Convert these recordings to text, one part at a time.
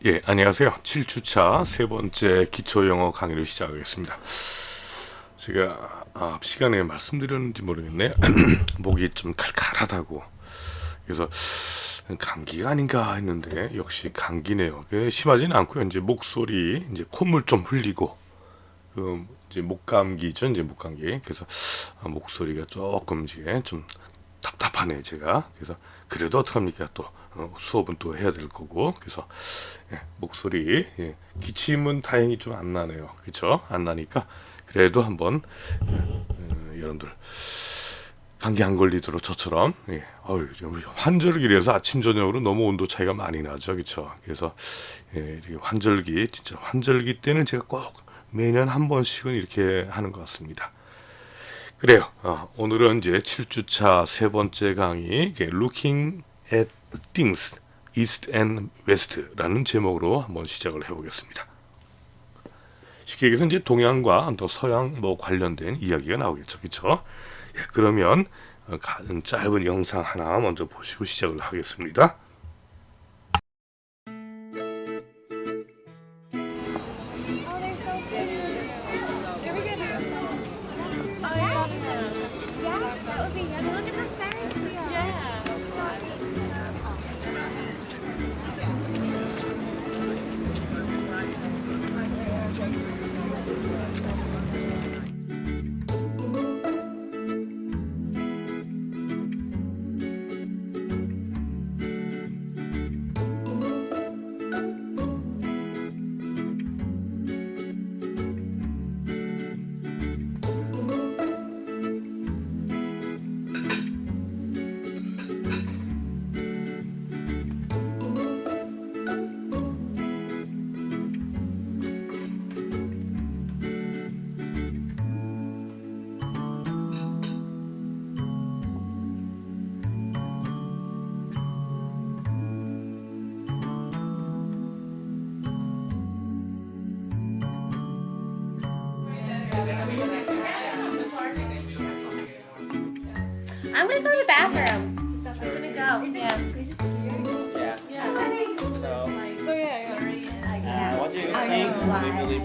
예, 안녕하세요. 7주차 세 번째 기초 영어 강의를 시작하겠습니다. 제가 시간에 말씀드렸는지 모르겠네요. 목이 좀 칼칼하다고. 그래서 감기가 아닌가 했는데 역시 감기네요. 심하지는 않고요. 이제 목소리, 이제 콧물 좀 흘리고 이제 목감기죠. 이제 목감기. 그래서 목소리가 조금 이제 좀 답답하네 제가. 그래서 그래도 어떡합니까 또 수업은 또 해야 될 거고. 그래서 목소리 기침은 다행히 좀 안 나네요. 그렇죠? 안 나니까 그래도 한번 여러분들 감기 안 걸리도록 저처럼 환절기라서 아침 저녁으로 너무 온도 차이가 많이 나죠. 그렇죠? 그래서 이렇게 환절기 진짜 환절기 때는 제가 꼭 매년 한 번씩은 이렇게 하는 것 같습니다. 그래요. 오늘은 이제 7주차 세 번째 강의 Looking at Things East and West라는 제목으로 한번 시작을 해보겠습니다. 쉽게 얘기해서 이제 동양과 또 서양 관련된 이야기가 나오겠죠. 그렇죠? 그러면 짧은 영상 하나 먼저 보시고 시작을 하겠습니다. I'm gonna go to the bathroom. I'm gonna go. Yeah. What do you think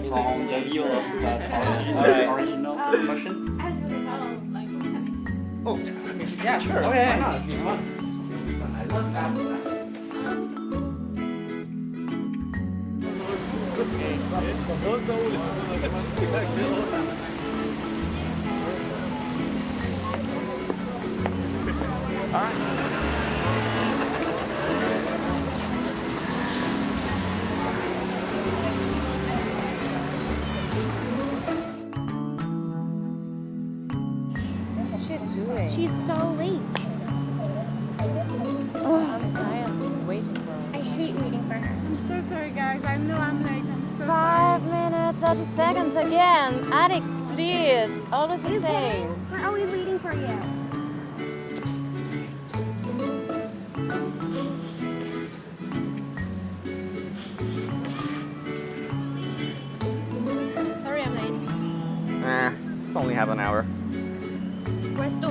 from the view of the original version? Oh, yeah, sure. Okay. Why not? It's be fun. I love that. All right. What's she doing? She's so late. I'm tired of waiting for her. I hate waiting for her. I'm so sorry, guys. I know I'm late. I'm so 5 minutes, 30 seconds again. Alex, please. Always the same. We're always waiting for you. Sorry I'm late. It's only half an hour. Where's Stu?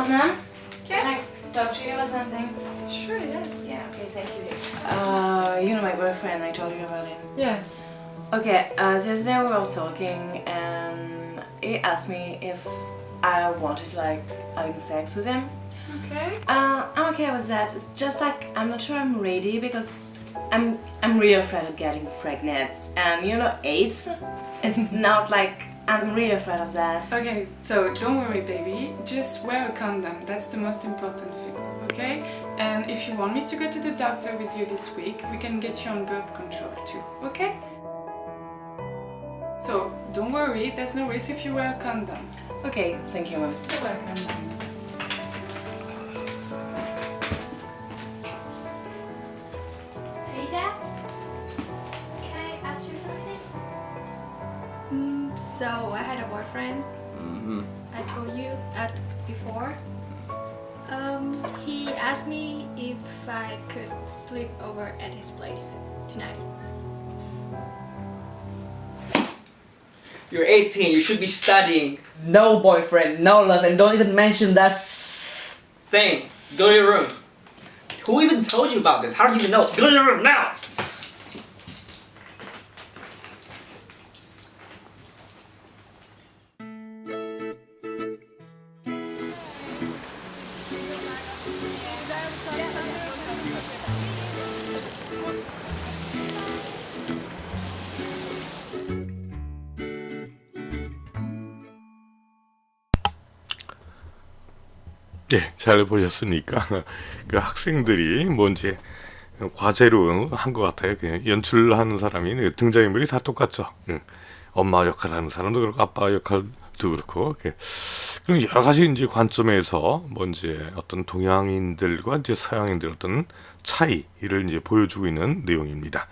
Ma'am? Can I talk to you about something? Sure, yes. Yeah, okay, thank you. You know my boyfriend, I told you about him. Yes. Okay, the other day we were talking and he asked me if I wanted like having sex with him. Okay. I'm okay with that. It's just like I'm not sure I'm ready because I'm really afraid of getting pregnant. And you know AIDS? It's not like I'm really afraid of that. Okay, so don't worry, baby. Just wear a condom. That's the most important thing, okay? And if you want me to go to the doctor with you this week, we can get you on birth control too, okay? So don't worry, there's no risk if you wear a condom. Okay, thank you, ma'am. You're welcome. Hey, Dad? Can I ask you something? So I had a boyfriend. I told you that before. He asked me if I could sleep over at his place tonight. You're 18, you should be studying. No boyfriend, no love, and don't even mention that Thing, go to your room. Who even told you about this? How did you even know? Go to your room now! 네, 잘 보셨으니까 그 학생들이 뭔지 과제로 한 것 같아요. 그냥 연출하는 사람이 등장인물이 다 똑같죠. 엄마 역할하는 사람도 그렇고 아빠 역할도 그렇고. 그럼 여러 가지 이제 관점에서 뭔지 어떤 동양인들과 이제 서양인들 어떤 차이를 이제 보여주고 있는 내용입니다.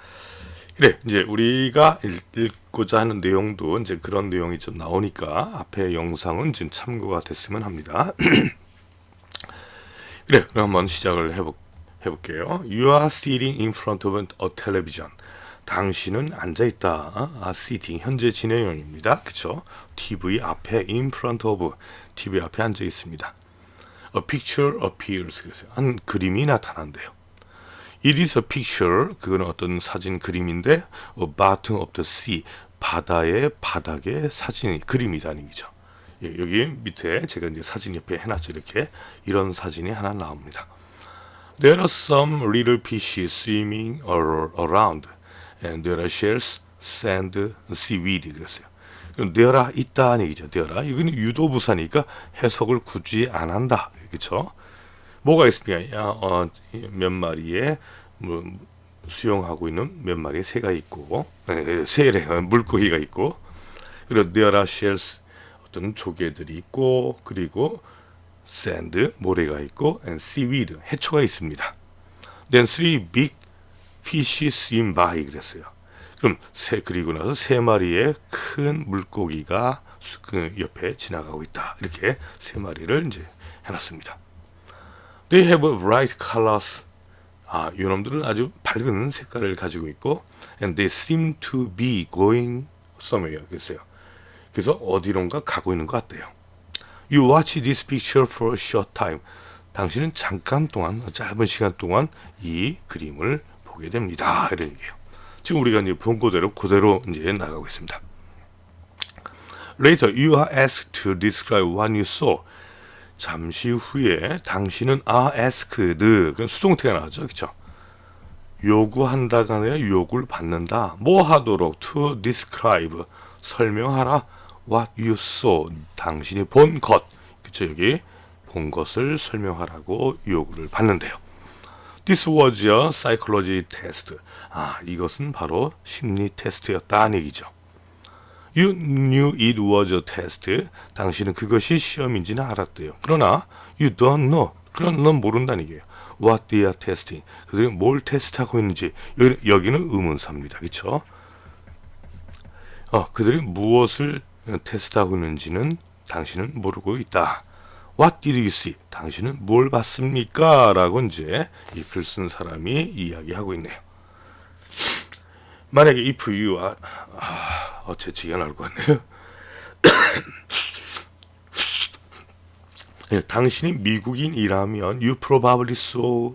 그래, 이제 우리가 읽고자 하는 내용도 이제 그런 내용이 좀 나오니까 앞에 영상은 지금 참고가 됐으면 합니다. 그래, 그럼 한번 시작을 해볼게요. You are sitting in front of a television. 당신은 앉아있다. sitting, 현재 진행형입니다. 그쵸? TV 앞에, in front of, TV 앞에 앉아있습니다. A picture appears. 그래서 한 그림이 나타난대요. It is a picture. 그거는 어떤 사진 그림인데, a bottom of the sea. 바다의 바닥에 사진이, 그림이라는 얘기죠. 예, 여기 밑에 제가 이제 사진 옆에 해놨죠. 이렇게 이런 사진이 하나 나옵니다. There are some little fishes swimming around, and there are shells, sand, seaweed. 그랬어요. 그럼 there are 있다는 얘기죠. there are. 이건 유도부사니까 해석을 굳이 안 한다. 그렇죠? 뭐가 있습니까? 몇 마리의 수영하고 있는 몇 마리의 새가 있고, 새래 물고기가 있고, 그리고 there are shells. 어떤 조개들이 있고, 그리고 sand, 모래가 있고, and seaweed, 해초가 있습니다. Then three big fishes swim by. 그랬어요. 그럼 그리고 나서 세 마리의 큰 물고기가 그 옆에 지나가고 있다. 이렇게 세 마리를 이제 해놨습니다. They have bright colors. 이놈들은 아주 밝은 색깔을 가지고 있고, and they seem to be going somewhere. 그랬어요. 그래서 어디론가 가고 있는 것 같대요. You watch this picture for a short time. 당신은 잠깐 동안, 짧은 시간 동안 이 그림을 보게 됩니다. 이런 얘기예요. 지금 우리가 이제 본 그대로 이제 나가고 있습니다. Later, you are asked to describe what you saw. 잠시 후에 당신은 are asked, 그건 수동태가 나왔죠, 그렇죠? 요구한다가 아니라 요구를 받는다. 뭐 하도록? To describe, 설명하라. What you saw, 당신이 본 것. 그쵸, 여기 본 것을 설명하라고 요구를 받는데요. This was a psychology test. 이것은 바로 심리 테스트였다는 얘기죠. You knew it was a test. 당신은 그것이 시험인지는 알았대요. 그러나 you don't know. 그러나 넌 모른다는 얘기예요. What they are testing. 그들이 뭘 테스트하고 있는지. 여기는 의문사입니다. 그쵸? 그들이 무엇을 테스트하고 있는지는 당신은 모르고 있다. What did you see? 당신은 뭘 봤습니까? 라고 이제 이 글 쓴 사람이 이야기하고 있네요. 만약에 if you are 재치가 나올 것 같네요. 당신이 미국인이라면 you probably saw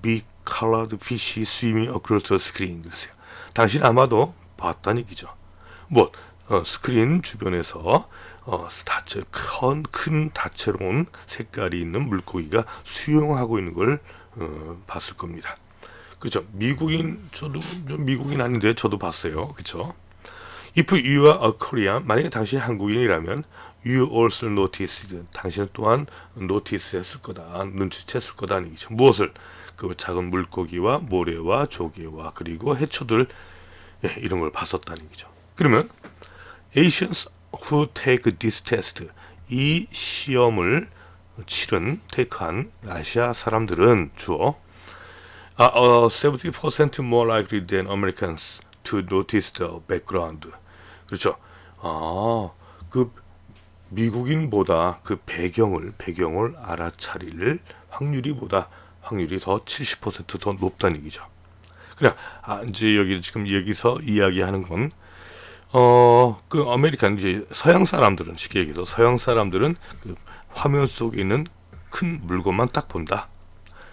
big colored fish swimming across the screen. 그랬어요. 당신 아마도 봤다는 얘기죠. 스크린 주변에서 큰 다채로운 색깔이 있는 물고기가 수영하고 있는 걸 봤을 겁니다. 그렇죠? 저도 미국인 아닌데 저도 봤어요. 그렇죠? If you are a Korean, 만약에 당신이 한국인이라면 you also noticed, 당신은 또한 노티스했을 거다, 눈치챘을 거다는 얘기죠. 무엇을? 그 작은 물고기와 모래와 조개와 그리고 해초들, 이런 걸 봤었다는 얘기죠. 그러면 Asians who take this test, 이 시험을 테이크한 아시아 사람들은 주어 are 70% more likely than Americans to notice the background. 그렇죠. 그 미국인보다 그 배경을 알아차릴 확률이 더 70% 높다는 얘기죠. 그냥 이제 여기서 이야기하는 건 그 아메리칸 이제 서양 사람들은 쉽게 얘기해서 서양 사람들은 그 화면 속에 있는 큰 물건만 딱 본다.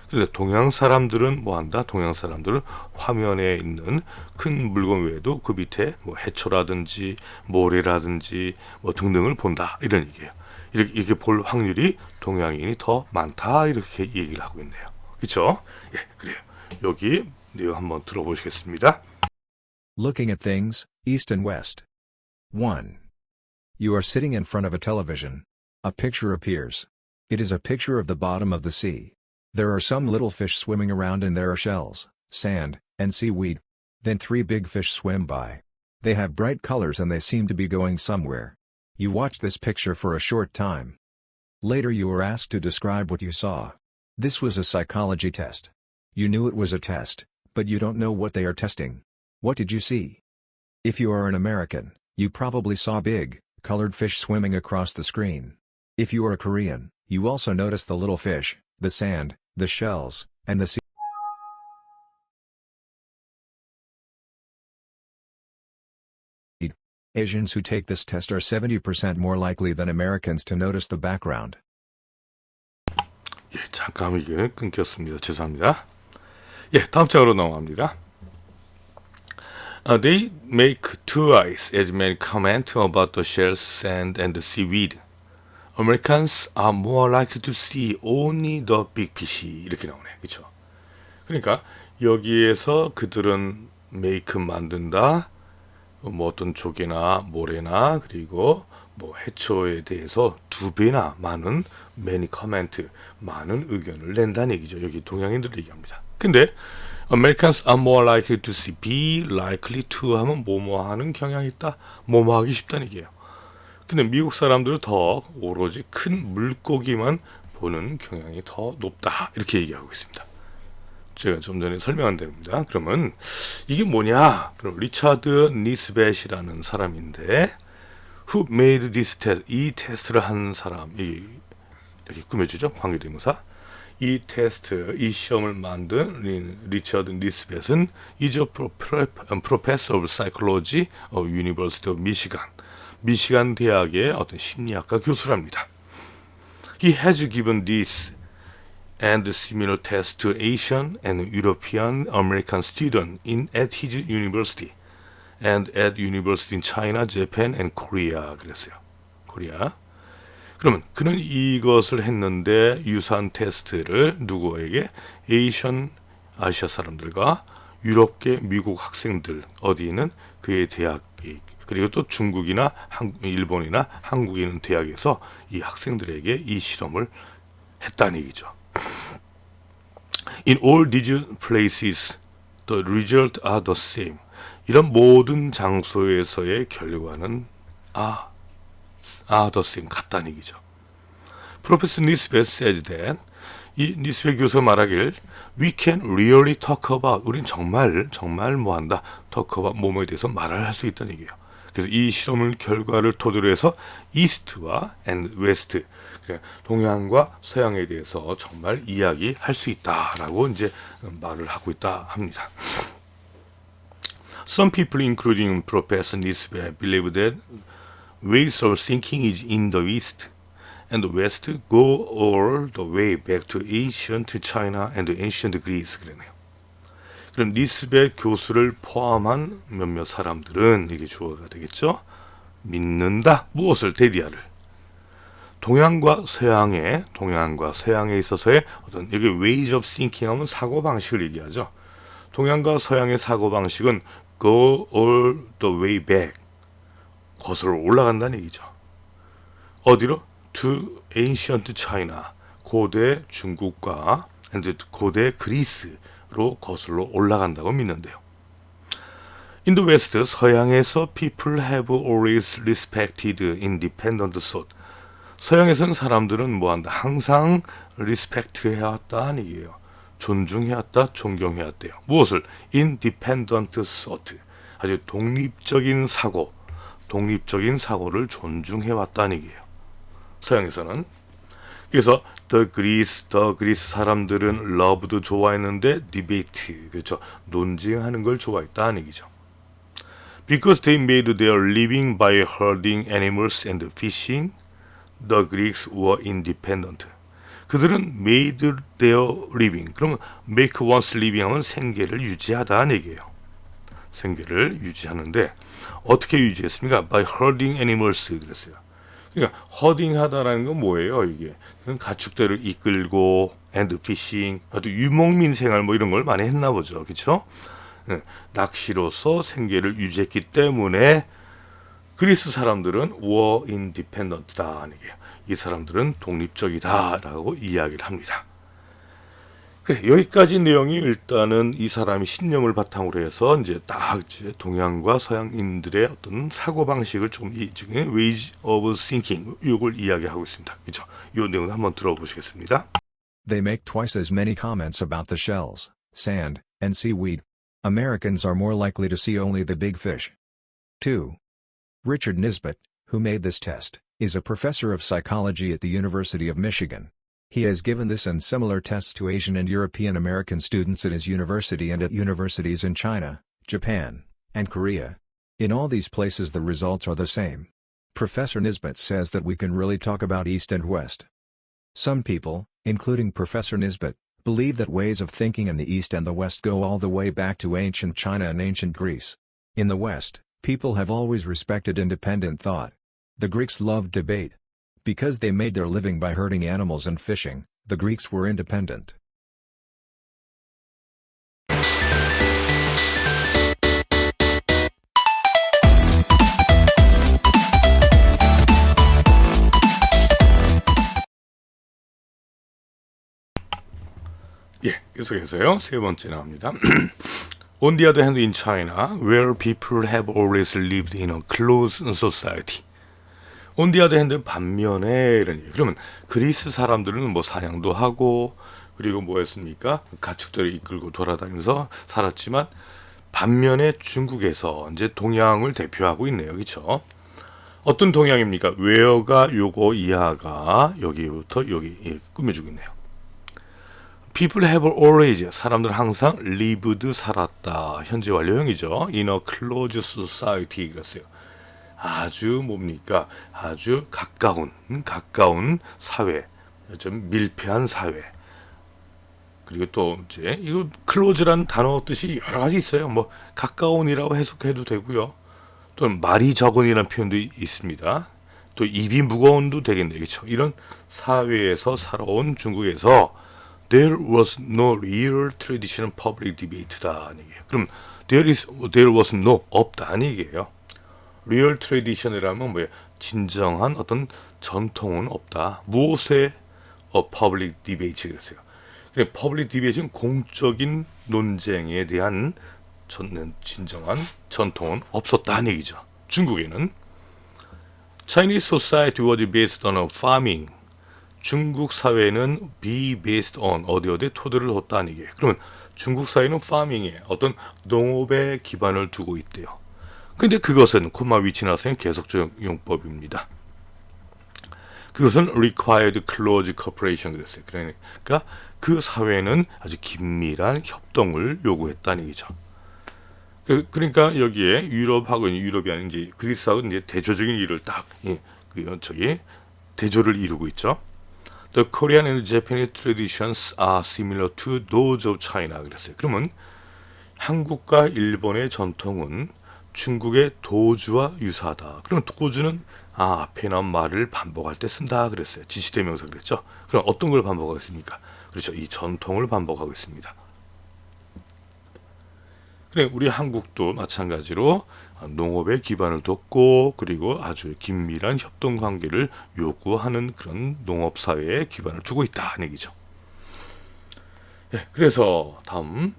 그런데 동양 사람들은 뭐 한다? 동양 사람들은 화면에 있는 큰 물건 외에도 그 밑에 뭐 해초라든지 모래라든지 뭐 등등을 본다. 이런 얘기예요. 이렇게 볼 확률이 동양인이 더 많다. 이렇게 얘기를 하고 있네요. 그렇죠? 예, 그래요. 여기 내용 한번 들어보시겠습니다. Looking at things, east and west. 1. You are sitting in front of a television. A picture appears. It is a picture of the bottom of the sea. There are some little fish swimming around and there are shells, sand, and seaweed. Then 3 big fish swim by. They have bright colors and they seem to be going somewhere. You watch this picture for a short time. Later you are asked to describe what you saw. This was a psychology test. You knew it was a test, but you don't know what they are testing. What did you see? If you are an American, you probably saw big, colored fish swimming across the screen. If you are a Korean, you also notice the little fish, the sand, the shells, and the sea. Asians who take this test are 70% more likely than Americans to notice the background. 예, 잠깐 이게 끊겼습니다. 죄송합니다. 예, 다음 장으로 넘어갑니다. They make two eyes as many comment about the shells, sand, and the seaweed. Americans are more likely to see only the big fish. 이렇게 나오네. 그렇죠? 그러니까 여기에서 그들은 make 만든다. 뭐 어떤 조개나 모래나 그리고 뭐 해초에 대해서 2배나 많은 many comment, 많은 의견을 낸다는 얘기죠. 여기 동양인들 얘기합니다. 근데 Americans are more likely to see, be likely to 하면 뭐뭐 하는 경향이 있다. 뭐뭐 하기 쉽다는 얘기예요. 근데 미국 사람들은 더 오로지 큰 물고기만 보는 경향이 더 높다. 이렇게 얘기하고 있습니다. 제가 좀 전에 설명한 대로입니다. 그러면 이게 뭐냐? 그럼 리차드 니스벳이라는 사람인데 Who made this test? 이 테스트를 한 사람, 이렇게 꾸며주죠. 관계대명사. 이 테스트, 이 시험을 만든 리처드 니스벳은 is a professor of psychology of University of Michigan. 미시간 대학의 어떤 심리학과 교수랍니다. He has given this and similar tests to Asian and European American students at his university and at university in China, Japan, and Korea. 그랬어요. 코리아. 그러면 그는 이것을 했는데 유사한 테스트를 누구에게? 아시아 사람들과 유럽계 미국 학생들 어디 있는 그의 대학 그리고 또 중국이나 일본이나 한국에 있는 대학에서 이 학생들에게 이 실험을 했다는 얘기죠. In all these places, the result are the same. 이런 모든 장소에서의 결과는 the same, 같다는 얘기죠. Professor Nisbet said that 이 니스벳 교수가 말하길 We can really talk about, 우린 정말 뭐한다, talk about 뭐뭐에 대해서 말을 할 수 있다는 얘기예요. 그래서 이 실험을 결과를 토대로 해서 이스트와 and 웨스트, 동양과 서양에 대해서 정말 이야기할 수 있다라고 이제 말을 하고 있다 합니다. Some people, including Professor Nisbet, believe that ways of thinking is in the East, and the West go all the way back to ancient China and ancient Greece. 그러네요. 그럼 니스벳 교수를 포함한 몇몇 사람들은 이게 주어가 되겠죠. 믿는다. 무엇을? 데디아를. 동양과 서양에 있어서의 어떤 여기 ways of thinking 하면 사고 방식을 얘기하죠. 동양과 서양의 사고 방식은 go all the way back, 거슬러 올라간다는 얘기죠. 어디로? To ancient China, 고대 중국과 고대 그리스로 거슬러 올라간다고 믿는데요. In the West, 서양에서 people have always respected independent thought. 서양에서는 사람들은 뭐한다? 항상 respect 해왔다는 얘기예요. 존중해왔다, 존경해왔대요. 무엇을? Independent thought. 아주 독립적인 사고를 존중해왔다는 얘기예요. 서양에서는. 그래서 the Greece 사람들은 love도 좋아했는데 debate, 그렇죠, 논쟁하는 걸 좋아했다는 얘기죠. Because they made their living by herding animals and fishing, the Greeks were independent. 그들은 made their living. 그러면 make one's living 하면 생계를 유지하다는 얘기예요. 생계를 유지하는데 어떻게 유지했습니까? By herding animals 그랬어요. 그러니까 허딩하다라는 건 뭐예요? 이게 가축들을 이끌고 and fishing, 아주 유목민 생활 뭐 이런 걸 많이 했나 보죠. 그렇죠? 낚시로서 생계를 유지했기 때문에 그리스 사람들은 were independent다. 이 사람들은 독립적이다라고 이야기를 합니다. 그래, 여기까지 내용이 일단은 이 사람이 신념을 바탕으로 해서 이제 딱 이제 동양과 서양인들의 어떤 사고 방식을 조금 이 중에 ways of thinking 이걸 이야기하고 있습니다. 그렇죠? 이 내용을 한번 들어보시겠습니다. They make twice as many comments about the shells, sand, and seaweed. Americans are more likely to see only the big fish. 2. Richard Nisbett, who made this test, is a professor of psychology at the University of Michigan. He has given this and similar tests to Asian and European American students at his university and at universities in China, Japan, and Korea. In all these places the results are the same. Professor Nisbett says that we can really talk about East and West. Some people, including Professor Nisbett, believe that ways of thinking in the East and the West go all the way back to ancient China and ancient Greece. In the West, people have always respected independent thought. The Greeks loved debate. Because they made their living by herding animals and fishing, the Greeks were independent. 예, 계속해서요. 세 번째 나옵니다. On the other hand, in China, where people have always lived in a closed society. On the other hand, 반면에 이런 얘기. 그러면 그리스 사람들은 뭐 사냥도 하고 그리고 뭐였습니까? 가축들을 이끌고 돌아다니면서 살았지만 반면에 중국에서 이제 동양을 대표하고 있네요. 그렇죠? 어떤 동양입니까? where가 요거 이하가 여기부터 여기 예, 꾸며주고 있네요. People have always, 사람들은 항상 lived, 살았다. 현재 완료형이죠. In a closed society 그랬어요. 아주 뭡니까? 아주 가까운 사회, 좀 밀폐한 사회. 그리고 또 이제 이거 close란 단어 뜻이 여러 가지 있어요. 뭐 가까운이라고 해석해도 되고요. 또는 말이 적은이라는 표현도 있습니다. 또 입이 무거운도 되겠네요. 그렇죠? 이런 사회에서 살아온 중국에서 There was no real traditional public debate다. 그럼 there was no 없다는 얘기예요. Real tradition이라면 뭐예요? 진정한 어떤 전통은 없다. 무엇의 public debate 그랬어요. 그래 public debate는 공적인 논쟁에 대한 진정한 전통은 없었다는 얘기죠. 중국에는 Chinese society was based on farming. 중국 사회는 be based on 어디 토대를 뒀다는 얘기예요. 그러면 중국 사회는 farming에 어떤 농업에 기반을 두고 있대요. 근데 그것은 콤마 위치 나서는 계속적용법입니다. 그것은 required close cooperation 그랬어요. 그러니까 그 사회는 아주 긴밀한 협동을 요구했다는 얘기죠. 그러니까 여기에 유럽이 아닌 이제 그리스하고 이제 대조적인 일을 딱 대조를 이루고 있죠. The Korean and Japanese traditions are similar to those of China 그랬어요. 그러면 한국과 일본의 전통은 중국의 도주와 유사하다. 그럼 도주는 앞에 나온 말을 반복할 때 쓴다 그랬어요. 지시대명사 그랬죠. 그럼 어떤 걸 반복하고 있습니까? 그렇죠. 이 전통을 반복하고 있습니다. 그래 우리 한국도 마찬가지로 농업에 기반을 뒀고 그리고 아주 긴밀한 협동 관계를 요구하는 그런 농업 사회에 기반을 두고 있다는 얘기죠. 네, 그래서 다음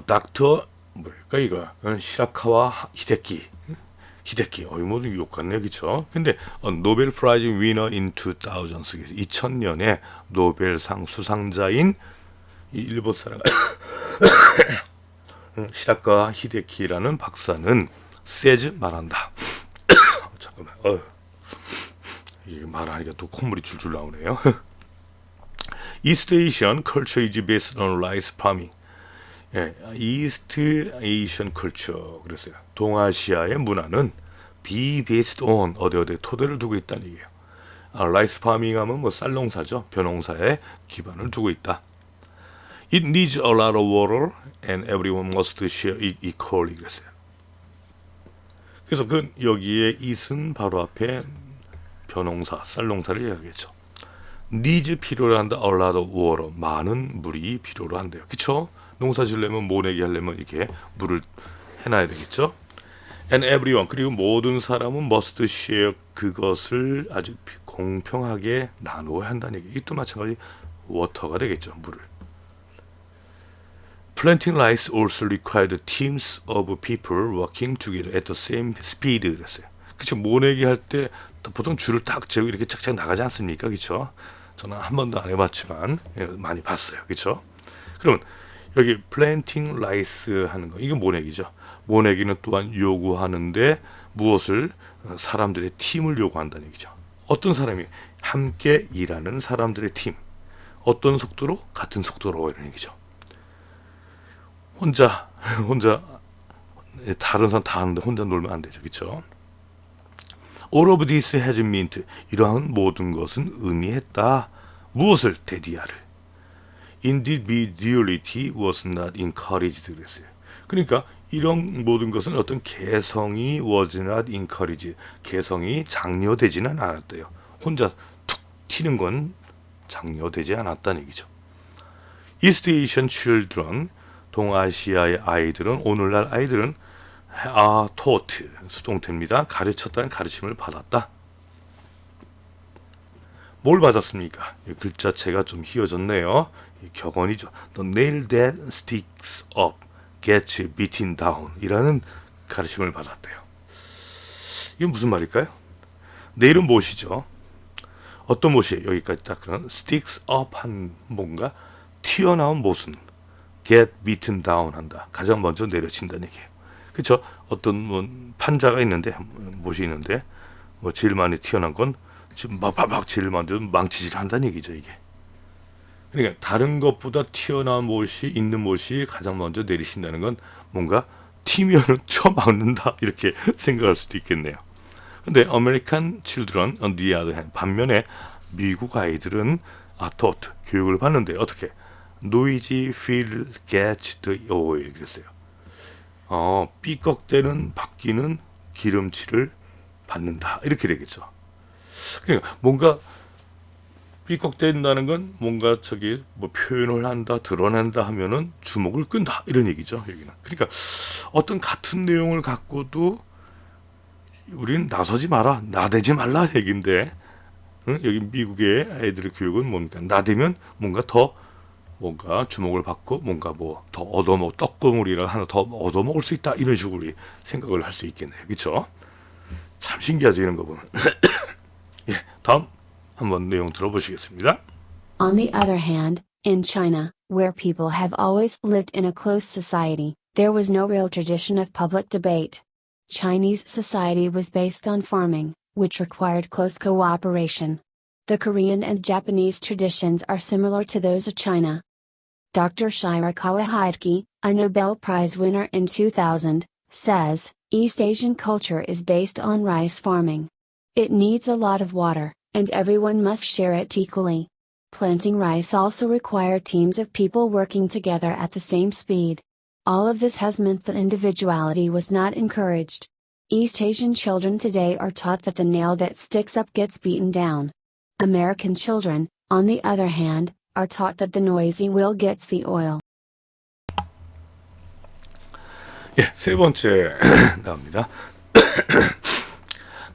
닥터 뭐랄까 이거 시라카와 히데키 모두 욕 같네요, 그렇죠? 근데 노벨 프라이즈 위너 인 2000 2000년에 노벨상 수상자인 이 일본 사람 시라카 히데키라는 박사는 says 말한다. 잠깐만, 이게 말하니까 또 콧물이 줄줄 나오네요. East Asian culture is based on rice farming. 예, East Asian culture 그랬어요. 동아시아의 문화는 be based on 어디 토대를 두고 있다는 얘기예요. 라이스 파밍 하면 뭐 쌀농사죠. 벼농사에 기반을 두고 있다. It needs a lot of water and everyone must share it equally 그랬어요. 그래서 그 여기에 it은 바로 앞에 벼농사, 쌀농사를 이야기하겠죠. needs 필요로 한다. a lot of water 많은 물이 필요로 한대요. 그쵸? 농사 지으려면 모내기 하려면 이렇게 물을 해놔야 되겠죠. And everyone 그리고 모든 사람은 must share 그것을 아주 공평하게 나누어야 한다는 얘기. 이것도 마찬가지 워터가 되겠죠. 물을. Planting rice also required teams of people working together at the same speed 그랬어요. 그쵸? 모내기 할 때 보통 줄을 딱 재고 이렇게 착착 나가지 않습니까? 그쵸? 저는 한 번도 안 해봤지만 많이 봤어요. 그쵸? 그러면 여기 planting rice 하는 거 이거 모내기죠. 모내기는 또한 요구하는데 무엇을 사람들의 팀을 요구한다는 얘기죠. 어떤 사람이 함께 일하는 사람들의 팀. 어떤 속도로? 같은 속도로 이런 얘기죠. 혼자 다른 사람 다 하는데 혼자 놀면 안 되죠. 그렇죠? All of this has meant 이러한 모든 것은 의미했다. 무엇을? 대디아를. Individuality was not encouraged 그랬어요. 그러니까 이런 모든 것은 어떤 개성이 was not encouraged. 개성이 장려되지는 않았대요. 혼자 툭 튀는 건 장려되지 않았다는 얘기죠. East Asian children 동아시아의 아이들은 오늘날 아이들은 taught 수동태입니다. 가르쳤다는 가르침을 받았다. 뭘 받았습니까? 이 글자체가 좀 휘어졌네요. 이 격언이죠. The nail that sticks up gets beaten down 이라는 가르침을 받았대요. 이건 무슨 말일까요? 내일은 못이죠. 어떤 못이 여기까지 딱 그런 sticks up 한 뭔가 튀어나온 못은 get beaten down 한다. 가장 먼저 내려친다는 얘기예요. 그렇죠? 어떤 뭐 판자가 있는데 못이 있는데 뭐 제일 많이 튀어나온 건 지금 막 제일 먼저 망치질 한다는 얘기죠. 이게. 그러니까 다른 것보다 튀어나온 못이 있는 못이 가장 먼저 내리신다는 건 뭔가 튀면은 쳐막는다 이렇게 생각할 수도 있겠네요. 근데 American children on the other hand 반면에 미국 아이들은 taught 교육을 받는데 어떻게? Noisy field gets the oil 그랬어요. 삐걱대는 바퀴는 기름칠을 받는다 이렇게 되겠죠. 그러니까 뭔가 삐걱댄다는 건 뭔가 저기 뭐 표현을 한다, 드러낸다 하면은 주목을 끈다 이런 얘기죠. 여기는. 그러니까 어떤 같은 내용을 갖고도 우리는 나서지 마라, 나대지 말라 얘기인데 여기 미국의 아이들의 교육은 뭡니까? 나대면 뭔가 더 뭔가 주목을 받고 뭔가 뭐 더 얻어먹 떡고물이라 하나 더 얻어먹을 수 있다 이런 식으로 우리 생각을 할 수 있겠네요. 그렇죠? 참 신기하죠 이런 거 보면. 예, 다음 한번 내용 들어보시겠습니다. On the other hand, in China, where people have always lived in a close society, there was no real tradition of public debate. Chinese society was based on farming, which required close cooperation. The Korean and Japanese traditions are similar to those of China. Dr. Shirakawa Heidke, a Nobel Prize winner in 2000, says, East Asian culture is based on rice farming. It needs a lot of water, and everyone must share it equally. Planting rice also required teams of people working together at the same speed. All of this has meant that individuality was not encouraged. East Asian children today are taught that the nail that sticks up gets beaten down. American children, on the other hand, are taught that the noisy wheel gets the oil. 예, 세 번째 나옵니다.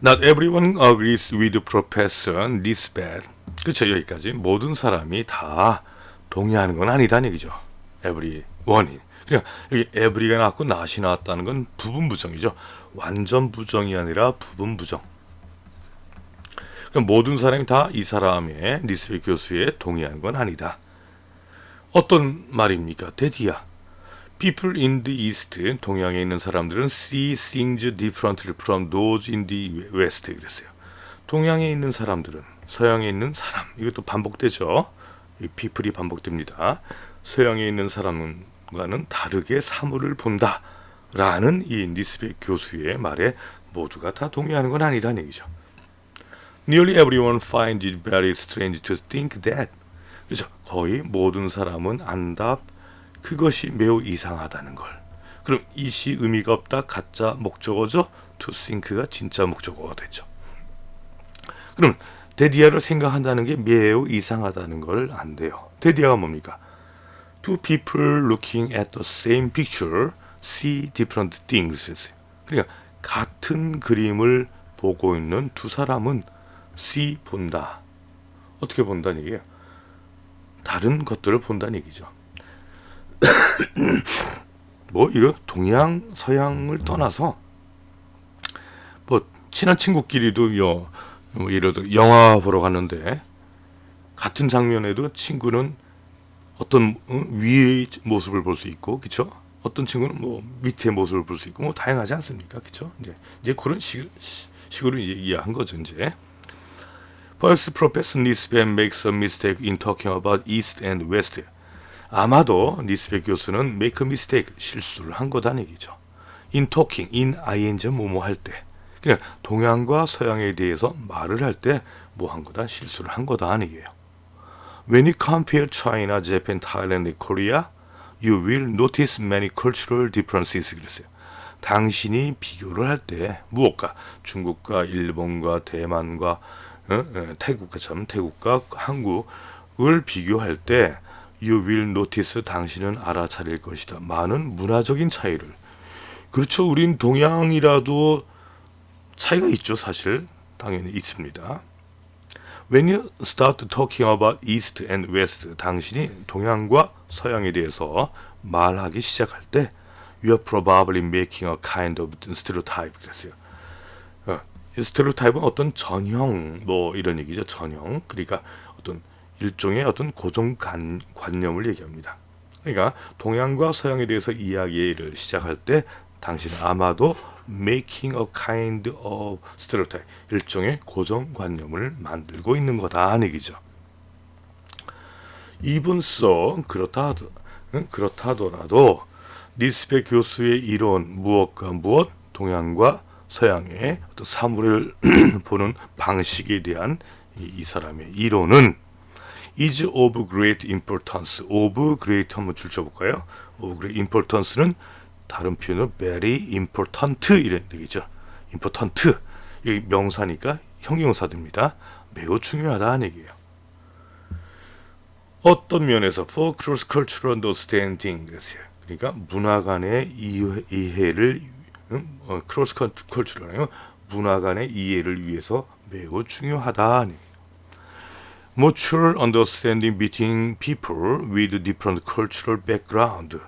Not everyone agrees with Professor Nisbet. 그렇죠, 여기까지 모든 사람이 다 동의하는 건 아니다는 얘기죠. Everyone이. 그냥 여기 every가 나왔고 not이 나왔다는 건 부분 부정이죠. 완전 부정이 아니라 부분 부정. 그럼 모든 사람이 다 이 사람의 니스벳 교수에 동의하는 건 아니다. 어떤 말입니까? 대디야. People in the East, 동양에 있는 사람들은 see things differently from those in the West. 그랬어요. 동양에 있는 사람들은 서양에 있는 사람, 이것도 반복되죠. 이 people이 반복됩니다. 서양에 있는 사람과는 다르게 사물을 본다. 라는 이 니스벳 교수의 말에 모두가 다 동의하는 건 아니다는 얘기죠. Nearly everyone finds it very strange to think that. 그렇죠. 거의 모든 사람은 안답 그것이 매우 이상하다는 걸. 그럼 it이 의미가 없다 가짜 목적어죠. to think가 진짜 목적어가 되죠. 그럼 데디아를 생각한다는 게 매우 이상하다는 걸 안돼요. 데디아가 뭡니까? Two people looking at the same picture see different things. 그러니까 같은 그림을 보고 있는 두 사람은 see 본다. 어떻게 본다는 얘기예요? 다른 것들을 본다는 얘기죠. 뭐 이거 동양 서양을 떠나서 뭐 친한 친구끼리도 뭐 예를 들어 영화 보러 갔는데 같은 장면에도 친구는 어떤 위의 모습을 볼 수 있고, 그렇죠? 어떤 친구는 뭐 밑의 모습을 볼 수 있고, 뭐 다양하지 않습니까, 그렇죠? 이제 그런 식으로 이제 이해한 거죠, 이제. Perhaps Professor Nisbet makes a mistake in talking about East and West. 아마도 니스벳 교수는 make a mistake, 실수를 한 거다는 얘기죠. In talking, in ing 뭐뭐 할 때, 그냥 동양과 서양에 대해서 말을 할 때 뭐 한 거다, 실수를 한 거다 하는 얘기예요. When you compare China, Japan, Thailand, and Korea, you will notice many cultural differences. 그랬어요. 당신이 비교를 할 때 무엇과 중국과 일본과 대만과 태국과 한국을 비교할 때 you will notice, 당신은 알아차릴 것이다. 많은 문화적인 차이를. 그렇죠. 우린 동양이라도 차이가 있죠. 사실 당연히 있습니다. When you start talking about East and West, 당신이 동양과 서양에 대해서 말하기 시작할 때 you are probably making a kind of stereotype. 그랬어요. 스테레오타입은 어떤 전형, 뭐 이런 얘기죠. 전형. 그러니까 어떤 일종의 어떤 고정관념을 얘기합니다. 그러니까 동양과 서양에 대해서 이야기를 시작할 때 당신은 아마도 making a kind of stereotype, 일종의 고정관념을 만들고 있는 거다 하는 얘기죠. Even so, 그렇다더라도 니스벳 교수의 이론, 무엇과 무엇, 동양과 서양의 어떤 사물을 보는 방식에 대한 이 사람의 이론은 is of great importance. of great 한번 줄쳐볼까요? of great importance는 다른 표현으로 very important 이런 얘기죠. important. 여기 명사니까 형용사됩니다. 매우 중요하다는 얘기예요. 어떤 면에서 for cross-cultural understanding 그랬어요. 그러니까 문화 간의 이해를 cross-cultural 문화 간의 이해를 위해서 매우 중요하다. Mutual understanding between people with different cultural background.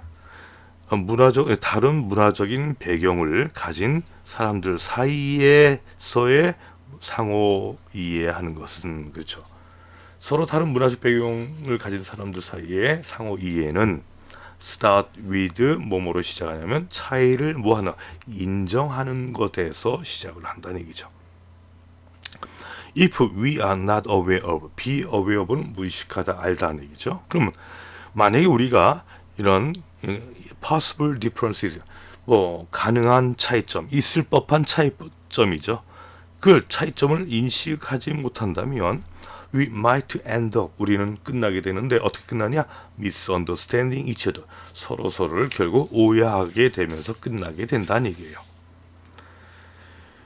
다른 문화적인 배경을 가진 사람들 사이에서의 상호 이해하는 것은, 그렇죠. 서로 다른 문화적 배경을 가진 사람들 사이의 상호 이해는 start with 뭐뭐로 시작하냐면 차이를 뭐하나 인정하는 것에서 시작을 한다는 얘기죠. If we are not aware of, be aware of는 무의식하다, 알다는 얘기죠. 그러면 만약에 우리가 이런 possible differences, 뭐 가능한 차이점, 있을 법한 차이점이죠. 그 차이점을 인식하지 못한다면 we might end up, 우리는 끝나게 되는데 어떻게 끝나냐? misunderstanding each other, 서로를 결국 오해하게 되면서 끝나게 된다는 얘기예요.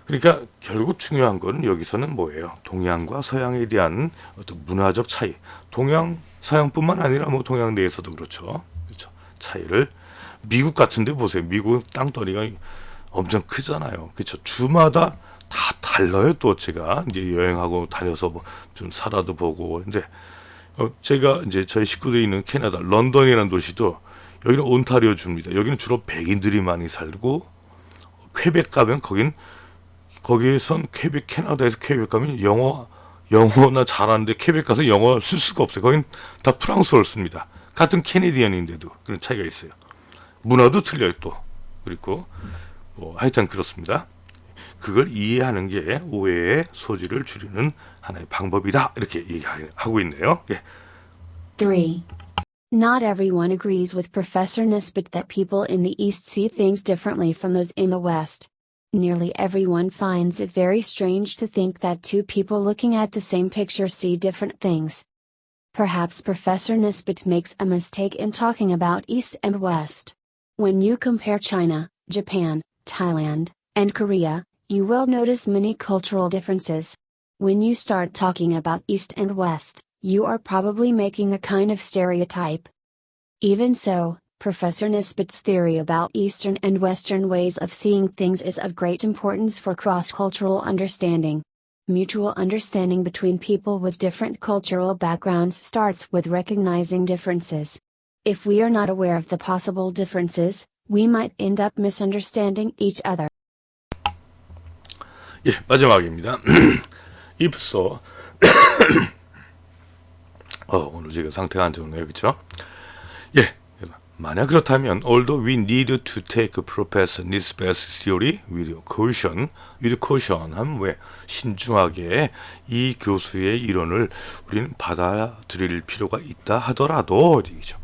그러니까 결국 중요한 건 여기서는 뭐예요? 동양과 서양에 대한 어떤 문화적 차이, 동양, 서양뿐만 아니라 뭐 동양 내에서도 그렇죠. 차이를 미국 같은데 보세요. 미국 땅덩이가 엄청 크잖아요. 그렇죠. 주마다 다 달라요. 또 제가 이제 여행하고 다녀서 뭐 좀 살아도 보고. 근데 제가 이제 저희 식구들이 있는 캐나다 런던이라는 도시도 여기는 온타리오 주입니다. 여기는 주로 백인들이 많이 살고, 퀘벡 가면 거기에선 퀘벡, 캐나다에서 퀘벡 가면 영어나 잘하는데 퀘벡 가서 영어 쓸 수가 없어요. 거긴 다 프랑스어를 씁니다. 같은 캐네디언인데도 그런 차이가 있어요. 문화도 틀려요 또. 그리고 뭐 하여튼 그렇습니다. 그걸 이해하는 게 오해의 소지를 줄이는 하나의 방법이다. 이렇게 얘기하고 있네요. 예. 3. Not everyone agrees with Professor Nisbet that people in the East see things differently from those in the West. Nearly everyone finds it very strange to think that two people looking at the same picture see different things. Perhaps Professor Nisbet makes a mistake in talking about East and West. When you compare China, Japan, Thailand, and Korea, you will notice many cultural differences. When you start talking about East and West, you are probably making a kind of stereotype. Even so, Professor Nisbet's theory about Eastern and Western ways of seeing things is of great importance for cross-cultural understanding. Mutual understanding between people with different cultural backgrounds starts with recognizing differences. If we are not aware of the possible differences, we might end up misunderstanding each other. 예, 마지막입니다. 입소. 오늘 제가 상태가 안 좋네요, 그렇죠? 예, 만약 그렇다면, although we need to take Professor Nisbet's theory with caution 하면 왜 신중하게 이 교수의 이론을 우리는 받아들일 필요가 있다 하더라도 얘기죠.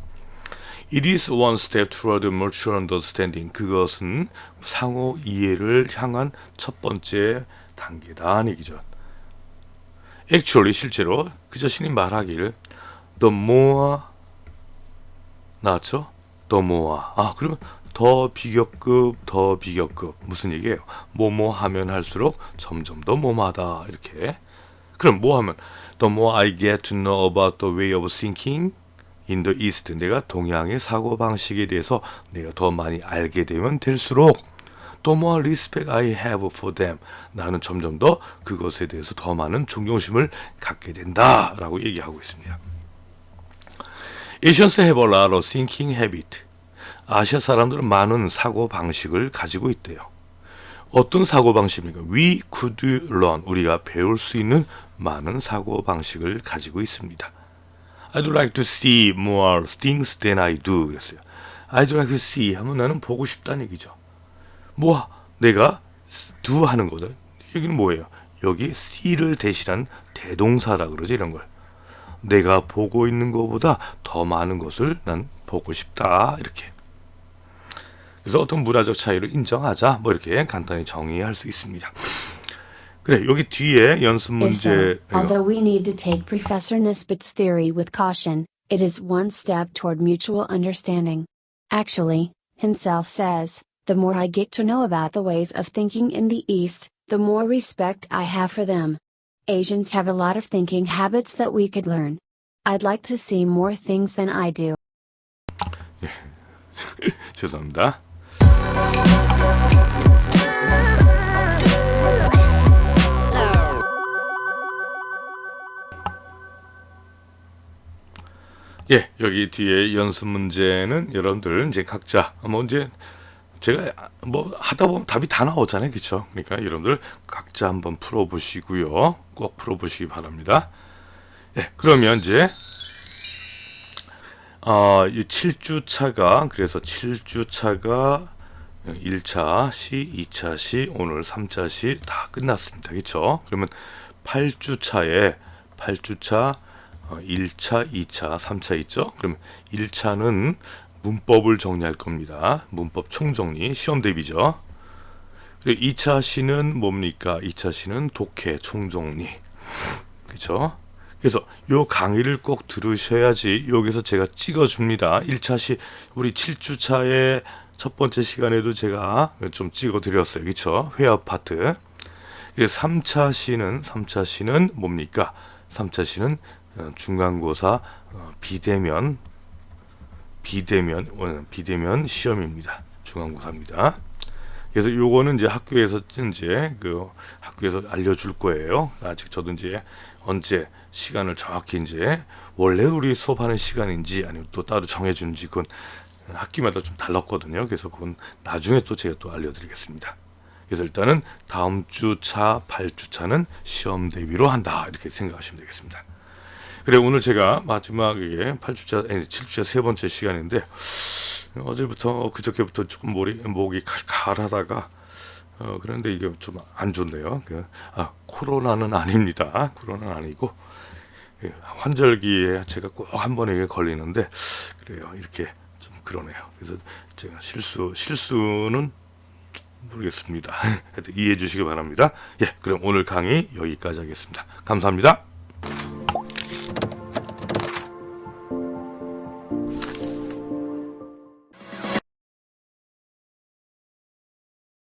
It is one step toward mutual understanding. 그것은 상호 이해를 향한 첫 번째 단계다 얘기죠. Actually 실제로 그 자신이 말하길 the more 나왔죠? the more. 그러면 더 비교급 무슨 얘기예요? 뭐뭐 하면 할수록 점점 더 뭐뭐하다 이렇게. 그럼 뭐 하면 the more I get to know about the way of thinking in the East. 내가 동양의 사고 방식에 대해서 내가 더 많이 알게 되면 될수록 the more respect I have for them. 나는 점점 더 그것에 대해서 더 많은 존경심을 갖게 된다라고 얘기하고 있습니다. Asians have a lot of thinking habit. 아시아 사람들은 많은 사고 방식을 가지고 있대요. 어떤 사고 방식입니까? We could learn. 우리가 배울 수 있는 많은 사고 방식을 가지고 있습니다. I'd like to see more things than I do. 그랬어요. I'd like to see 하면 나는 보고 싶다는 얘기죠. 뭐 내가 do 하는 거죠. 여기는 뭐예요? 여기 see를 대신한 대동사라 그러죠. 이런 걸. 내가 보고 있는 것보다 더 많은 것을 난 보고 싶다. 이렇게. 그래서 어떤 문화적 차이를 인정하자. 뭐 이렇게 간단히 정의할 수 있습니다. 그래, 여기 뒤에 연습 문제. Although we need to take Professor Nisbet's theory with caution, it is one step toward mutual understanding. Actually, himself says, the more I get to know about the ways of thinking in the East, the more respect I have for them. Asians have a lot of thinking habits that we could learn. I'd like to see more things than I do. 예. 죄송합니다. 예, 여기 뒤에 연습 문제는 여러분들 이제 각자 이제 제가 하다 보면 답이 다 나오잖아요, 그렇죠? 그러니까 여러분들 각자 한번 풀어보시고요, 꼭 풀어보시기 바랍니다. 예, 그러면 이제 이 7주차가 그래서 7주차가 1차 시, 2차 시, 오늘 3차 시 다 끝났습니다, 그렇죠? 그러면 8주차 1차, 2차, 3차 있죠? 그럼 1차는 문법을 정리할 겁니다. 문법 총정리, 시험 대비죠. 그리고 2차 시는 뭡니까? 2차 시는 독해 총정리. 그렇죠? 그래서 요 강의를 꼭 들으셔야지 여기서 제가 찍어줍니다. 1차 시, 우리 7주차의 첫 번째 시간에도 제가 좀 찍어드렸어요. 그렇죠? 회화 파트. 그래서 3차 시는 뭡니까? 3차 시는 중간고사 비대면 시험입니다. 중간고사입니다. 그래서 요거는 이제 학교에서 알려줄 거예요. 아직 저도 이제 언제 시간을 정확히 이제 원래 우리 수업하는 시간인지 아니면 또 따로 정해주는지 그건 학기마다 좀 달랐거든요. 그래서 그건 나중에 또 제가 또 알려드리겠습니다. 그래서 일단은 다음 주차 8주차는 시험 대비로 한다 이렇게 생각하시면 되겠습니다. 그래, 오늘 제가 마지막에 7주차 세 번째 시간인데 어제부터 그저께부터 조금 목이 칼칼하다가 그런데 이게 좀 안 좋네요. 코로나는 아닙니다. 코로나는 아니고 환절기에 제가 꼭 한 번에 걸리는데 그래요. 이렇게 좀 그러네요. 그래서 제가 실수는 모르겠습니다. 하여튼 이해해 주시기 바랍니다. 예, 그럼 오늘 강의 여기까지 하겠습니다. 감사합니다.